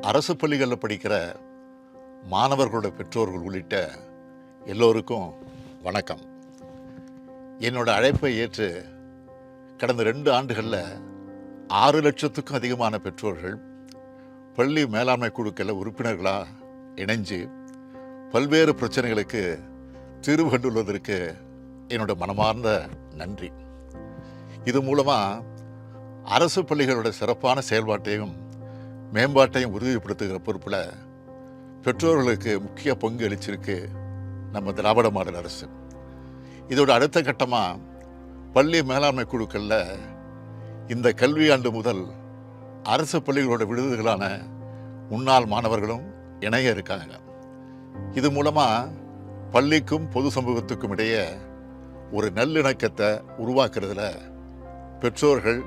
அரசு பள்ளிகளில் படிக்கிற மாணவர்களோட பெற்றோர்கள் உள்ளிட்ட எல்லோருக்கும் வணக்கம். என்னோட அழைப்பை ஏற்று கடந்த 2 ஆண்டுகளில் 6 லட்சத்துக்கும் அதிகமான பெற்றோர்கள் பள்ளி மேலாண்மை குழுக்களில் உறுப்பினர்களாக இணைஞ்சு பல்வேறு பிரச்சனைகளுக்கு தீர்வு கண்டுள்ளதற்கு என்னோட மனமார்ந்த நன்றி. இது மூலமாக அரசு பள்ளிகளோட சிறப்பான செயல்பாட்டையும் மேம்பாட்டையும் உறுதிப்படுத்துகிற பொறுப்பில் பெற்றோர்களுக்கு முக்கிய பங்கு அளிச்சிருக்கு நம்ம திராவிட மாடல் அரசு. இதோட அடுத்த கட்டமாக பள்ளி மேலாண்மை குழுக்களில் இந்த கல்வியாண்டு முதல் அரசு பள்ளிகளோட விடுதிகளான முன்னாள் மாணவர்களும் இணைய இருக்காங்க. இது மூலமாக பள்ளிக்கும் பொது சமூகத்துக்கும் இடையே ஒரு நல்லிணக்கத்தை உருவாக்குறதுல பெற்றோர்கள்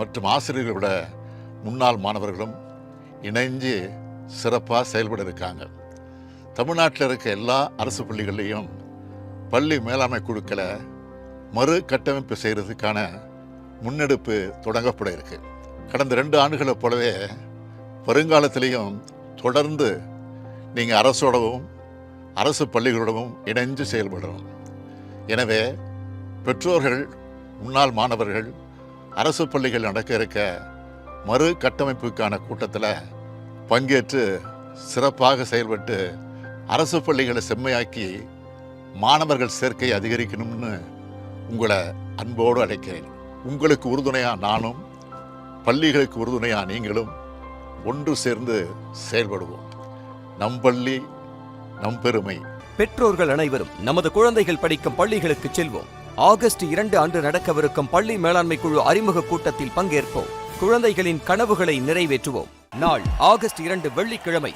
மற்றும் ஆசிரியர்களோட முன்னாள் மாணவர்களும் இணைஞ்சு சிறப்பாக செயல்பட இருக்காங்க. தமிழ்நாட்டில் இருக்க எல்லா அரசு பள்ளிகள்லேயும் பள்ளி மேலாண்மை குழுக்களை மறு கட்டமைப்பு செய்கிறதுக்கான முன்னெடுப்பு தொடங்கப்பட இருக்கு. கடந்த 2 ஆண்டுகளை போலவே வருங்காலத்திலையும் தொடர்ந்து நீங்கள் அரசோடவும் அரசு பள்ளிகளோடவும் இணைஞ்சு செயல்படணும். எனவே பெற்றோர்கள், முன்னாள் மாணவர்கள் அரசு பள்ளிகள் நடக்க இருக்க மறு கட்டமைப்புக்கான கூட்டத்தில் பங்கேற்று சிறப்பாக செயல்பட்டு அரசு பள்ளிகளை செம்மையாக்கி மாணவர்கள் சேர்க்கை அதிகரிக்கணும்னு உங்களை அன்போடு அழைக்கிறேன். உங்களுக்கு உறுதுணையாக நானும், பள்ளிகளுக்கு உறுதுணையாக நீங்களும் ஒன்று சேர்ந்து செயல்படுவோம். நம் பள்ளி நம் பெருமை. பெற்றோர்கள் அனைவரும் நமது குழந்தைகள் படிக்கும் பள்ளிகளுக்கு செல்வோம். ஆகஸ்ட் 2 அன்று நடக்கவிருக்கும் பள்ளி மேலாண்மை குழு அறிமுக கூட்டத்தில் பங்கேற்போம். குழந்தைகளின் கனவுகளை நிறைவேற்றுவோம். நாள் ஆகஸ்ட் 2 வெள்ளிக்கிழமை.